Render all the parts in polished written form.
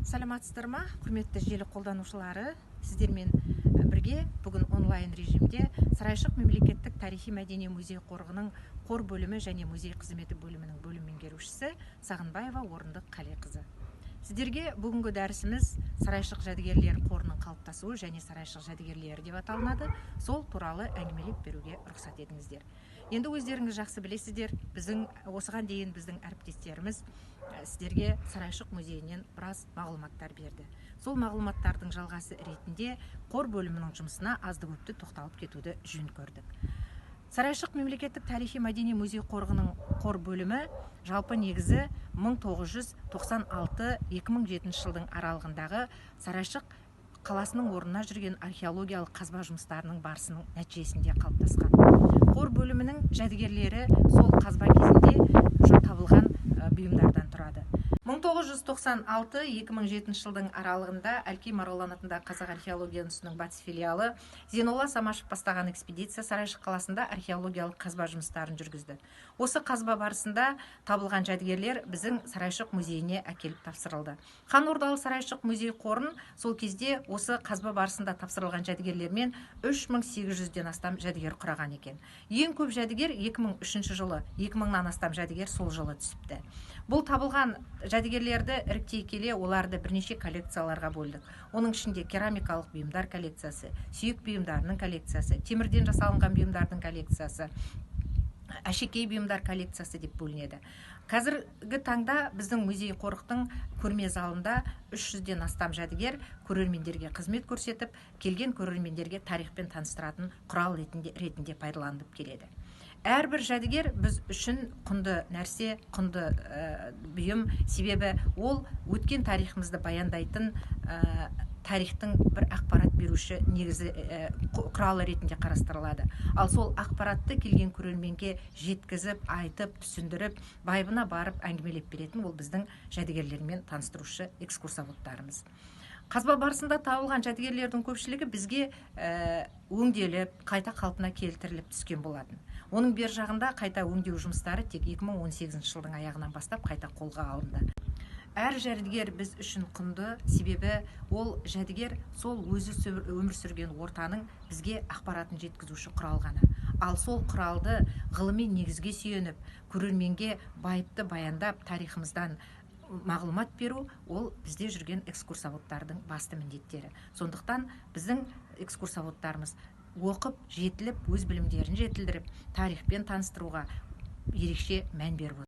Саламатсыздар ма, құрметті желі қолданушылары? Сіздермен бірге бүгін онлайн режимде Сарайшық мемлекеттік тарихи-мәдени музей қорығының қор бөлімі және музей қызметі бөлімінің бөлім меңгерушісі Сағынбаева Орындық Қалеқызы. Сіздерге бүгінгі дәрісіміз Сарайшық жәдігерлер қорының қалыптасуы және Сарайшық жәдігерлері деп аталынады. Сол туралы әңгімелеп беруге рұқсат етіңіздер. Енді өздеріңіз жақсы білесіздер, осыған дейін біздің әріптестеріміз сіздерге Сарайшық музейінен біраз мағлұматтар берді. Сол мағлұматтардың жалғасы ретінде қор бөлімінің жұмысына азды-көпті тоқталып кетуді жөн көрдік. Сарайшық мемлекеттік тарихи-мәдени музей қорығының қор бөлімі жалпы негізі 1996-2007 жылдың аралығындағы Сарайшық қаласының орнына жүрген археологиялық қазба жұмыстарының барысының нәтижесінде қалыптасқан. Қор бөлімінің жәдігерлері сол қазба кезінде табылған бұйымдардан тұрады. 1996-2007 жылдың аралығында Әлкей Марғұлан атындағы Қазақ археология институтының батыс филиалы Зейнолла Самашев бастаған экспедиция Сарайшық қаласында археологиялық қазба жұмыстарын жүргізді. Осы қазба барысында табылған жәдігерлер біздің Сарайшық музейіне әкеліп тапсырылды. Хан Ордалы Сарайшық музей қорын сол кезде осы қазба барысында тапсырылған жәдігерлермен 3800-ден астам жәдігер құраған екен. Ең көп жәдігер 2003 жылы, 2000-нан астам жәдігер сол жылы түсіпті. Бұл табылған жәдігерлерді іріктей келе оларды бірнеше коллекцияларға бөлдік. Оның ішінде керамикалық бұйымдар коллекциясы, сүйек бұйымдарының коллекциясы, темірден жасалынған бұйымдардың коллекциясы, әшекей бұйымдар коллекциясы деп бөлінеді. Қазіргі таңда біздің музей қорықтың көрме залында 300-ден астам жәдігер көрермендерге қызмет көрсетіп, келген көрермендерге тарихпен таныстыратын құрал ретінде пайдаланылып келеді. Әрбір жәдігер біз үшін құнды нәрсе, құнды бұйым, себебі ол өткен тарихымызды баяндайтын тарихтың бір ақпарат беруші негізі құралы ретінде қарастырылады. Ал сол ақпаратты келген көрерменге жеткізіп, айтып, түсіндіріп, байыбына барып әңгімелеп беретін ол біздің жәдігерлермен таныстырушы экскурсоводтарымыз. Қазба барысында табылған жәдігерлердің көпшілігі бізге өңделіп, қайта қалпына келтіріліп түскен болатын. Оның бер жағында қайта өңдеу жұмыстары тек 2018 жылдың аяғынан бастап қайта қолға алынды. Әр жәдігер біз үшін құнды, себебі ол жәдігер сол өзі өмір сүрген ортаның бізге ақпаратын жеткізуші құрал ғана. Ал сол құралды ғылыми негізге сүйеніп, көрерменге байыпты баяндап, тарихымыздан мағлұмат беру ол бізде жүрген экскурсоводтардың басты міндеттері. Сондықтан біздің экскурсоводтарымыз оқып, жетіліп, өз білімдерін жетілдіріп, тарихпен таныстыруға ерекше мән беріп отыр.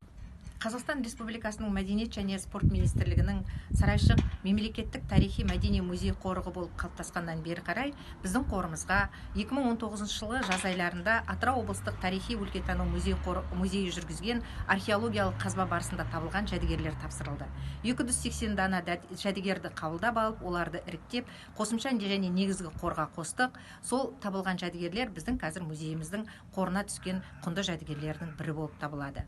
Қазақстан Республикасының Мәдениет және спорт министрлігінің Сарайшық мемлекеттік тарихи-мәдени музей қорығы болып қалыптасқаннан бері қарай біздің қорымызға 2019 жылы жаз айларында Атырау облыстық тарихи-өлкетану музейі жүргізген археологиялық қазба барысында табылған жәдігерлер тапсырылды. 280 дана жәдігерді қабылдап алып, оларды іріктеп, қосымша және негізгі қорға қостық. Сол табылған жәдігерлер біздің қазір музейіміздің қорына түскен құнды жәдігерлердің бірі болып табылады.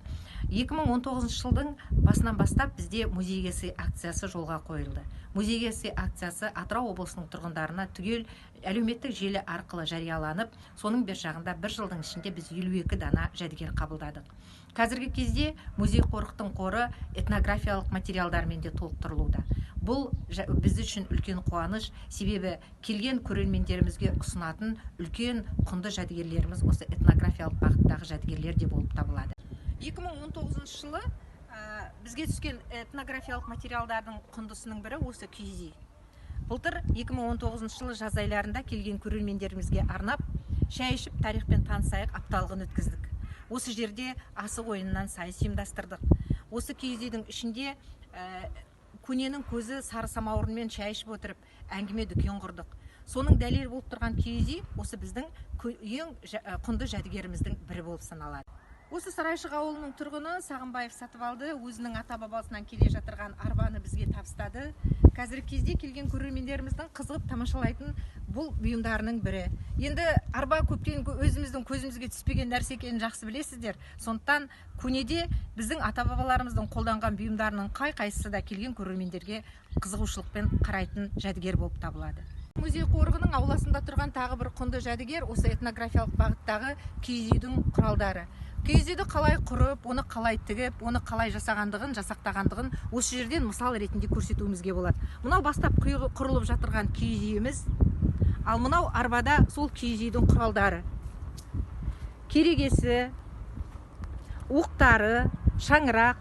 2019 жылдың басынан бастап бізде музейге сый акциясы жолға қойылды. Музейге сый акциясы Атырау облысының тұрғындарына түгел әлеуметтік желі арқылы жарияланып, соның бер жағында бір жылдың ішінде біз 52 дана жәдігер қабылдадық. Қазіргі кезде музей қорықтың қоры этнографиялық материалдармен де толықтырылуда. Бұл біз үшін үлкен қуаныш, себебі келген көрермендерімізге ұсынатын үлкен құнды жәдігерлеріміз осы этнографиялық бағыттағы жәдігерлер де болып табылады. 2019 жылы бізге түскен этнографиялық материалдардың құндысының бірі осы киіз үй. Былтыр 2019 жылы жаз айларында келген көрермендерімізге арнап, шай ішіп тарихпен танысайық апталығын өткіздік. Осы жерде асық ойынынан сайыс ұйымдастырдық. Осы киіз үйдің ішінде көненің көзі сары самауырынмен шай ішіп отырып, әңгіме дүкен құрдық. Соның дәлел болып тұрған киіз үй осы біздің ең құнды жәдігеріміздің бірі болып саналады. Осы Сарайшық ауылының тұрғыны Сағынбаев сатып алды, өзінің ата-бабасынан келе жатырған арбаны бізге табыстады. Қазіргі кезде келген көрермендеріміздің қызығып тамашалайтын бұл бұйымдарының бірі. Енді арба көптен өзіміздің көзімізге түспеген нәрсе екенін жақсы білесіздер. Сондықтан көнеде біздің ата-бабаларымыздың қолданған бұйымдарының қай-қайсысы да келген көрермендерге қызығушылықпен қарайтын жәдігер болып табылады. Музей қорығының ауласында тұрған тағы бір құнды жәдігер осы этнографиялық бағыттағы киіз үйдің құралдары. Киіз үйді қалай құрып, оны қалай тігіп, оны қалай жасақтағандығын осы жерден мысал ретінде көрсетуімізге болады. Мынау бастап құрылып жатырған киіз үйіміз, ал мынау арбада сол киіз үйдің құралдары. Керегесі, уқтары, шаңырақ.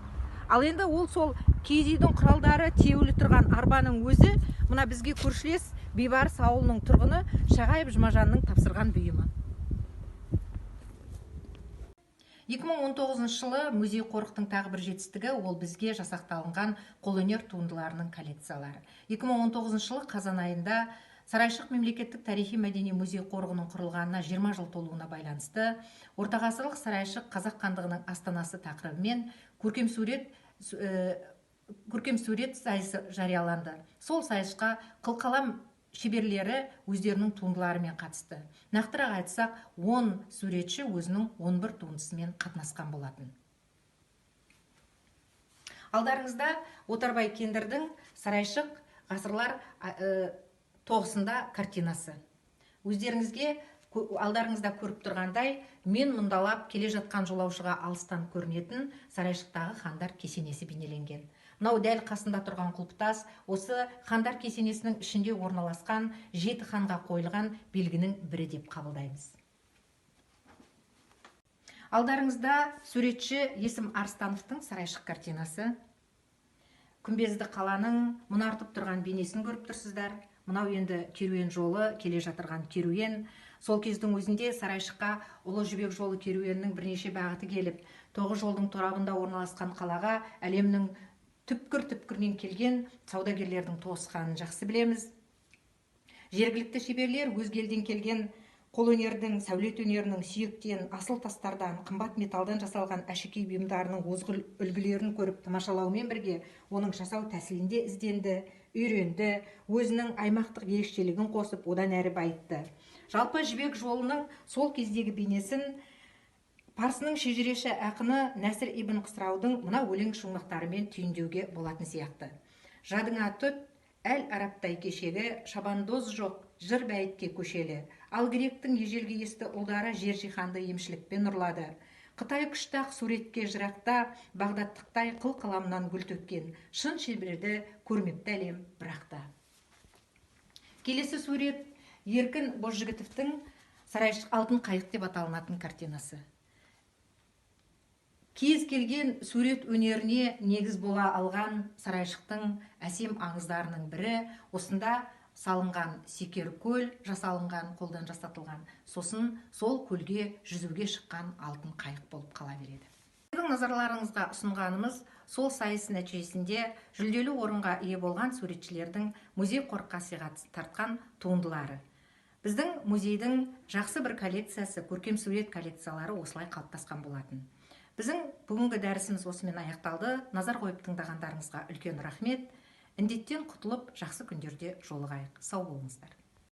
Ал енді ол сол киіз үйдің құралдары теулі тұрған арбаның өзі мына бізге көршілес Бейбарыс ауылының тұрғыны Шағайып Жұмажанның тапсырған бұйымы. 2019 жылы музей қорықтың тағы бір жетістігі ол бізге жасақталынған қолөнер туындыларының коллекциялары. 2019 жылы қазан айында Сарайшық мемлекеттік тарихи-мәдени музей қорығының құрылғанына 20 жыл толуына байланысты ортағасырлық Сарайшық қазақ хандығының астанасы тақырыбымен көркем сурет сайысы жарияланды. Сол сайысқа қылқалам шеберлері өздерінің туындыларымен қатысты. Нақтырақ айтсақ, 10 суретші өзінің 11 туындысымен қатынасқан болатын. Алдарыңызда Отарбай Кендірдің Сарайшық ғасырлар 9-сында картинасы. Өздеріңізге алдарыңызда көріп тұрғандай, мен мұндалап келе жатқан жолаушыға алыстан көрінетін Сарайшықтағы хандар кесенесі бейнеленген. Мынау дәл қасында тұрған құлпытас осы хандар кесенесінің ішінде орналасқан 7 ханға қойылған белгінің бірі деп қабылдаймыз. Алдарыңызда суретші Есім Арыстановтың Сарайшық картинасы. Күмбезді қаланың мұнартып тұрған бейнесін көріп тұрсыздар. Мынау енді керуен жолы, келе жатырған керуен. Сол кездің өзінде Сарайшыққа Ұлы Жібек жолы керуенінің бірнеше бағыты келіп, 9 жолдың торабында орналасқан қалаға әлемнің түпкір-түпкірінен келген саудагерлердің тоғысқанын жақсы білеміз. Жергілікті шеберлер өзге елден келген қолөнердің, сәулет өнерінің сүйектен, асыл тастардан, қымбат металдан жасалған әшекей бұйымдарының озғы үлгілерін көріп тамашалаумен бірге оның жасау тәсілінде ізденді, үйренді, өзінің аймақтық ерекшелігін қосып, одан әрі байытты. Жалпы Жібек жолының сол кездегі бейнесін Парсының шежіреші ақыны Нәсір ибн Қысыраудың мына өлең шумақтарымен түйіндеуге болатын сияқты. Жадыңа түт, әл араптай кешегі, шабандоз жоқ, жыр бәйітке көшелі. Ал гректің ежелгі есті ұлдары жер жиһанды емшілікпен ұрлады. Қытай күштақ суретке жырақта, Бағдаттықтай қыл қаламнан гүл төккен, шын шеберді көрмепті әлем бірақта. Келесі сурет Еркін Бозжігітовтің Сарайшық алтын қайық деп аталынатын картинасы. Кез келген сурет өнеріне негіз бола алған Сарайшықтың әсем аңыздарының бірі осында салынған секер көл жасалынған, қолдан жасатылған. Сосын сол көлге жүзуге шыққан алтын қайық болып қала береді. Біздің назарларыңызға ұсынғанымыз сол сайыс нәтижесінде жүлделі орынға ие болған суретшілердің музей қорыққа сыйға тартқан туындылары. Біздің музейдің жақсы бір коллекциясы, көркем сурет коллекциялары осылай қалыптасқан болатын. Біздің бүгінгі дәрісіміз осымен аяқталды. Назар қойып тыңдағандарыңызға үлкен рахмет. Індеттен құтылып, жақсы күндерде жолығайық. Сау болыңыздар.